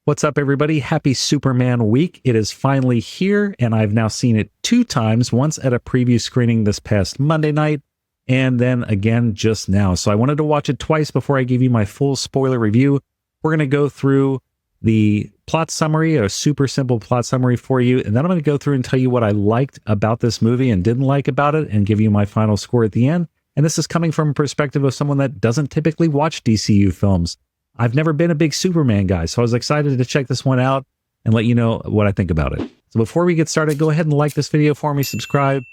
What's up, everybody? Happy Superman week. It is finally here, and I've now seen it 2 times, once at a preview screening this past Monday night, and then again just now. So I wanted to watch it twice before I give you my full spoiler review. We're going to go through the plot summary, a super simple plot summary for you, and then I'm going to go through and tell you what I liked about this movie and didn't like about it, and give you my final score at the end. And this is coming from a perspective of someone that doesn't typically watch DCU films. I've never been a big Superman guy, so I was excited to check this one out and let you know what I think about it. So before we get started, go ahead and like this video for me, subscribe,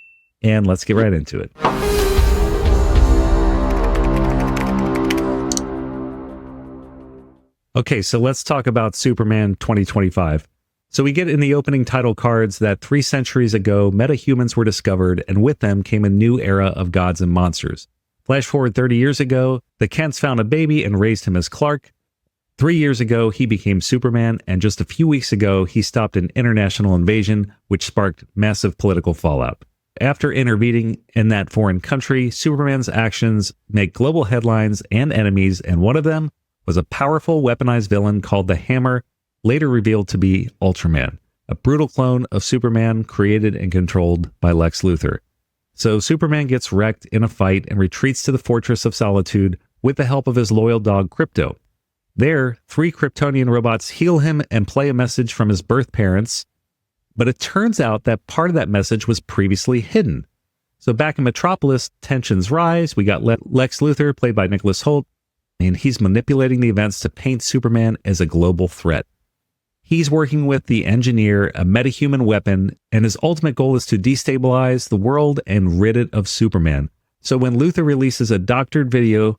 and let's get right into it. Okay, so let's talk about Superman 2025. So we get in the opening title cards that 3 centuries ago, metahumans were discovered, and with them came a new era of gods and monsters. Flash forward 30 years ago, the Kents found a baby and raised him as Clark. 3 years ago, he became Superman, and just a few weeks ago, he stopped an international invasion, which sparked massive political fallout. After intervening in that foreign country, Superman's actions make global headlines and enemies, and one of them was a powerful weaponized villain called the Hammer, later revealed to be Ultraman, a brutal clone of Superman created and controlled by Lex Luthor. So Superman gets wrecked in a fight and retreats to the Fortress of Solitude with the help of his loyal dog Krypto. There, 3 Kryptonian robots heal him and play a message from his birth parents, but it turns out that part of that message was previously hidden. So back in Metropolis, tensions rise. We got Lex Luthor, played by Nicholas Hoult, and he's manipulating the events to paint Superman as a global threat. He's working with the Engineer, a metahuman weapon, and his ultimate goal is to destabilize the world and rid it of Superman. So when Luthor releases a doctored video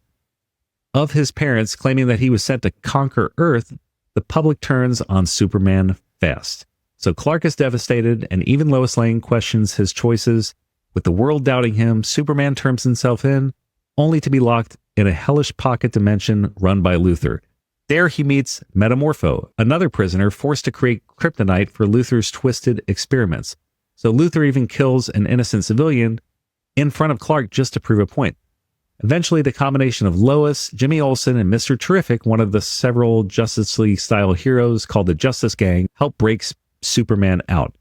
of his parents claiming that he was sent to conquer Earth, the public turns on Superman fast. So Clark is devastated, and even Lois Lane questions his choices. With the world doubting him, Superman turns himself in, only to be locked in a hellish pocket dimension run by Luthor. There he meets Metamorpho, another prisoner forced to create kryptonite for Luthor's twisted experiments. So Luthor even kills an innocent civilian in front of Clark just to prove a point. Eventually, the combination of Lois, Jimmy Olsen, and Mr. Terrific, one of the several Justice League-style heroes called the Justice Gang, help break Superman out.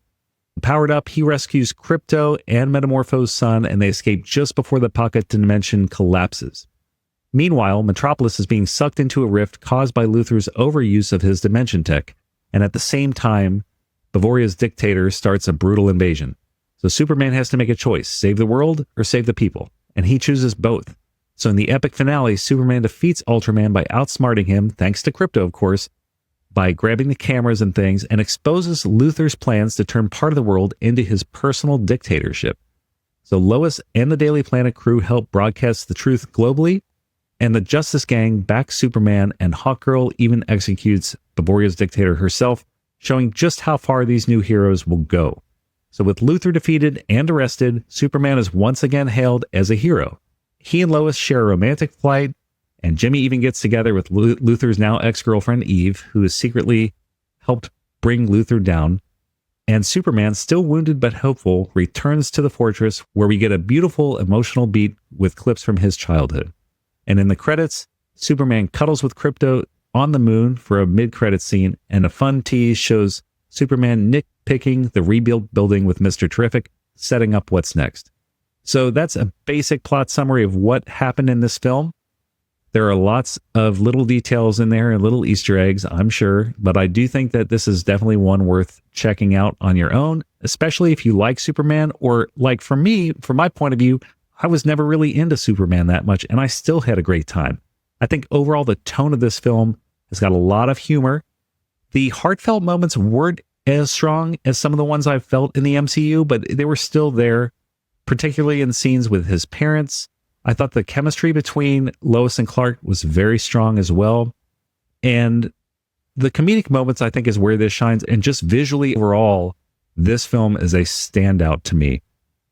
Powered up, he rescues Krypto and Metamorpho's son, and they escape just before the pocket dimension collapses. Meanwhile, Metropolis is being sucked into a rift caused by Luthor's overuse of his dimension tech, and at the same time, Bavoria's dictator starts a brutal invasion. So Superman has to make a choice, save the world or save the people, and he chooses both. So in the epic finale, Superman defeats Ultraman by outsmarting him, thanks to Krypto, of course, by grabbing the cameras and things, and exposes Luthor's plans to turn part of the world into his personal dictatorship. So Lois and the Daily Planet crew help broadcast the truth globally, and the Justice Gang backs Superman, and Hawkgirl even executes Bavoria's dictator herself, showing just how far these new heroes will go. So with Luthor defeated and arrested, Superman is once again hailed as a hero. He and Lois share a romantic flight, and Jimmy even gets together with Luthor's now ex-girlfriend Eve, who has secretly helped bring Luthor down. And Superman, still wounded but hopeful, returns to the fortress, where we get a beautiful emotional beat with clips from his childhood. And in the credits, Superman cuddles with Krypto on the moon for a mid-credit scene, and a fun tease shows Superman nitpicking the rebuilt building with Mr. Terrific, setting up what's next. So that's a basic plot summary of what happened in this film. There are lots of little details in there and little Easter eggs, I'm sure, but I do think that this is definitely one worth checking out on your own, especially if you like Superman, or like for me, from my point of view, I was never really into Superman that much, and I still had a great time. I think overall the tone of this film has got a lot of humor. The heartfelt moments weren't as strong as some of the ones I've felt in the MCU, but they were still there, particularly in scenes with his parents. I thought the chemistry between Lois and Clark was very strong as well. And the comedic moments, I think, is where this shines. And just visually overall, this film is a standout to me.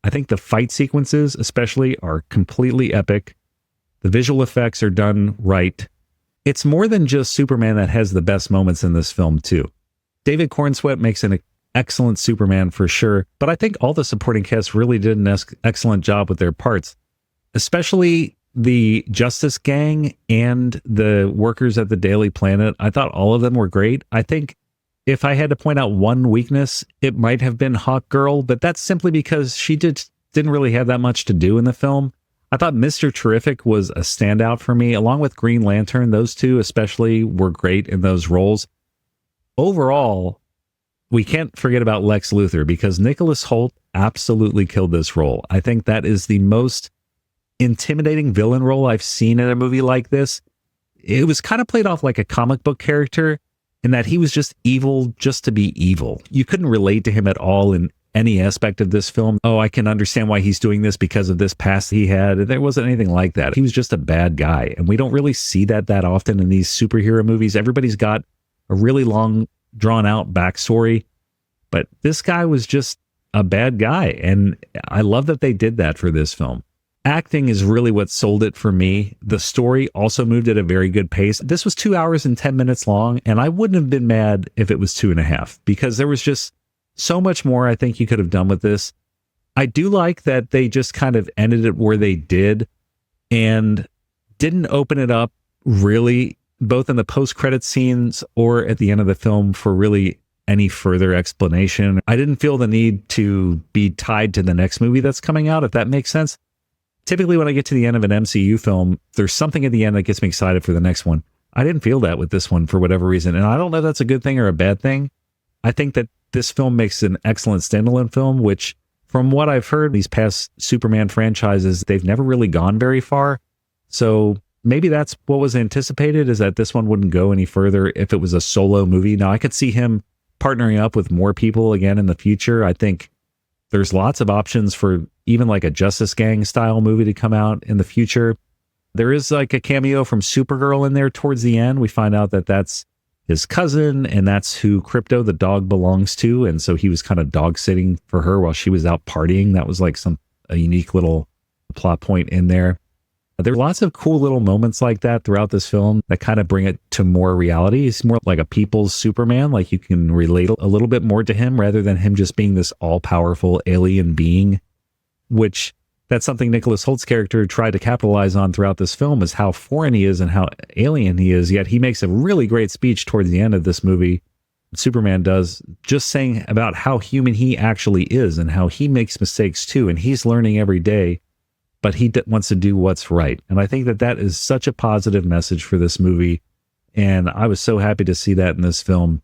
I think the fight sequences especially are completely epic. The visual effects are done right. It's more than just Superman that has the best moments in this film too. David Corenswet makes an excellent Superman for sure, but I think all the supporting cast really did an excellent job with their parts. Especially the Justice Gang and the workers at the Daily Planet, I thought all of them were great. I think if I had to point out one weakness, it might have been Hawk Girl, but that's simply because she didn't really have that much to do in the film. I thought Mr. Terrific was a standout for me, along with Green Lantern. Those two especially were great in those roles. Overall, we can't forget about Lex Luthor because Nicholas Hoult absolutely killed this role. I think that is the most intimidating villain role I've seen in a movie like this. It was kind of played off like a comic book character in that he was just evil just to be evil. You couldn't relate to him at all in any aspect of this film. Oh, I can understand why he's doing this because of this past he had. There wasn't anything like that. He was just a bad guy. And we don't really see that often in these superhero movies. Everybody's got a really long, drawn out backstory. But this guy was just a bad guy. And I love that they did that for this film. Acting is really what sold it for me. The story also moved at a very good pace. This was 2 hours and 10 minutes long, and I wouldn't have been mad if it was 2.5 because there was just so much more I think you could have done with this. I do like that they just kind of ended it where they did and didn't open it up really, both in the post-credit scenes or at the end of the film, for really any further explanation. I didn't feel the need to be tied to the next movie that's coming out, if that makes sense. Typically, when I get to the end of an MCU film, there's something at the end that gets me excited for the next one. I didn't feel that with this one for whatever reason. And I don't know if that's a good thing or a bad thing. I think that this film makes an excellent standalone film, which from what I've heard, these past Superman franchises, they've never really gone very far. So maybe that's what was anticipated, is that this one wouldn't go any further if it was a solo movie. Now, I could see him partnering up with more people again in the future. I think there's lots of options for even like a Justice Gang style movie to come out in the future. There is like a cameo from Supergirl in there towards the end. We find out that that's his cousin and that's who Crypto the dog belongs to. And so he was kind of dog sitting for her while she was out partying. That was like a unique little plot point in there. There are lots of cool little moments like that throughout this film that kind of bring it to more reality. It's more like a people's Superman, like you can relate a little bit more to him rather than him just being this all-powerful alien being, which that's something Nicholas Holt's character tried to capitalize on throughout this film, is how foreign he is and how alien he is. Yet he makes a really great speech towards the end of this movie, Superman does, just saying about how human he actually is and how he makes mistakes too, and he's learning every day. But he wants to do what's right. And I think that that is such a positive message for this movie. And I was so happy to see that in this film.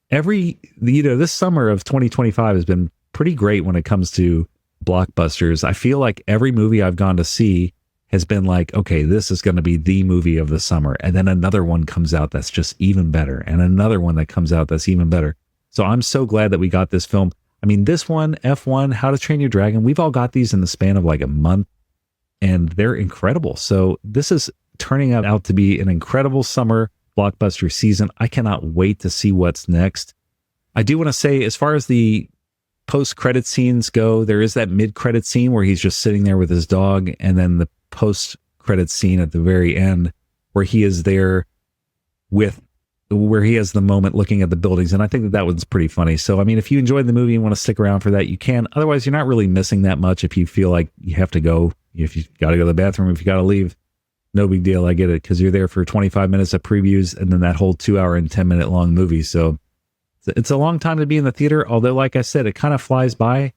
This summer of 2025 has been pretty great when it comes to blockbusters. I feel like every movie I've gone to see has been like, okay, this is going to be the movie of the summer. And then another one comes out that's just even better. And another one that comes out that's even better. So I'm so glad that we got this film. I mean, this one, F1, How to Train Your Dragon, we've all got these in the span of like a month. And they're incredible. So this is turning out to be an incredible summer blockbuster season. I cannot wait to see what's next. I do want to say, as far as the post-credit scenes go, there is that mid-credit scene where he's just sitting there with his dog, and then the post-credit scene at the very end where he is there where he has the moment looking at the buildings. And I think that was pretty funny. So, I mean, if you enjoyed the movie and want to stick around for that, you can. Otherwise, you're not really missing that much if you feel like you have to go. If you got to go to the bathroom, if you got to leave, no big deal. I get it, because you're there for 25 minutes of previews and then that whole 2 hour and 10-minute long movie. So it's a long time to be in the theater. Although, like I said, it kind of flies by.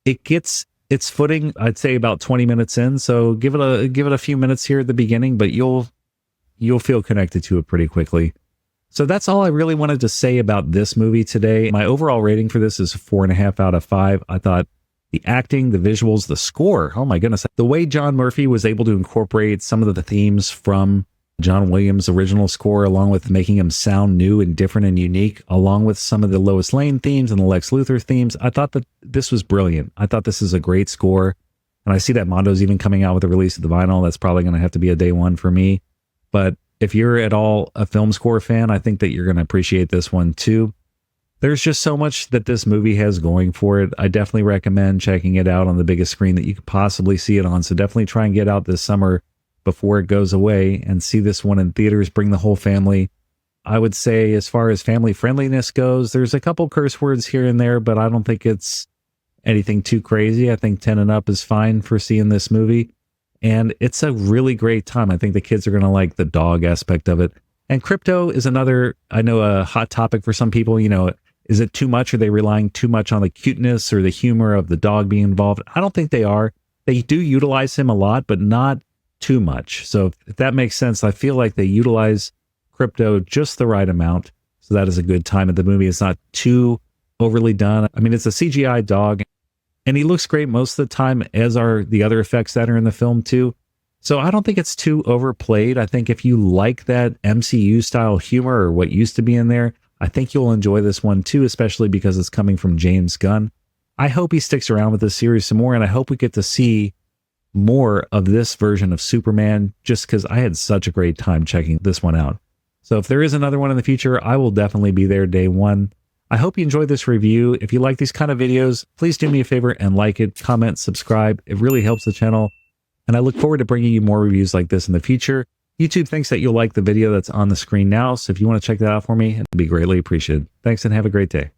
It gets its footing, I'd say, about 20 minutes in. So give it a few minutes here at the beginning, but you'll feel connected to it pretty quickly. So that's all I really wanted to say about this movie today. My overall rating for this is 4.5 out of 5. I thought the acting, the visuals, the score, oh my goodness. The way John Murphy was able to incorporate some of the themes from John Williams' original score, along with making them sound new and different and unique, along with some of the Lois Lane themes and the Lex Luthor themes, I thought that this was brilliant. I thought this is a great score. And I see that Mondo's even coming out with the release of the vinyl. That's probably going to have to be a day one for me. But if you're at all a film score fan, I think that you're going to appreciate this one too. There's just so much that this movie has going for it. I definitely recommend checking it out on the biggest screen that you could possibly see it on. So definitely try and get out this summer before it goes away and see this one in theaters. Bring the whole family. I would say, as far as family friendliness goes, there's a couple curse words here and there, but I don't think it's anything too crazy. I think 10 and up is fine for seeing this movie. And it's a really great time. I think the kids are going to like the dog aspect of it. And crypto is another, I know, a hot topic for some people. Is it too much? Are they relying too much on the cuteness or the humor of the dog being involved? I don't think they are. They do utilize him a lot, but not too much. So if that makes sense, I feel like they utilize crypto just the right amount. So that is a good time at the movie. It's not too overly done. I mean, it's a CGI dog, and he looks great most of the time, as are the other effects that are in the film too. So I don't think it's too overplayed. I think if you like that MCU style humor or what used to be in there, I think you'll enjoy this one too, especially because it's coming from James Gunn. I hope he sticks around with this series some more, and I hope we get to see more of this version of Superman, just because I had such a great time checking this one out. So if there is another one in the future, I will definitely be there day one. I hope you enjoyed this review. If you like these kind of videos, please do me a favor and like it, comment, subscribe. It really helps the channel. And I look forward to bringing you more reviews like this in the future. YouTube thinks that you'll like the video that's on the screen now. So if you want to check that out for me, it'd be greatly appreciated. Thanks and have a great day.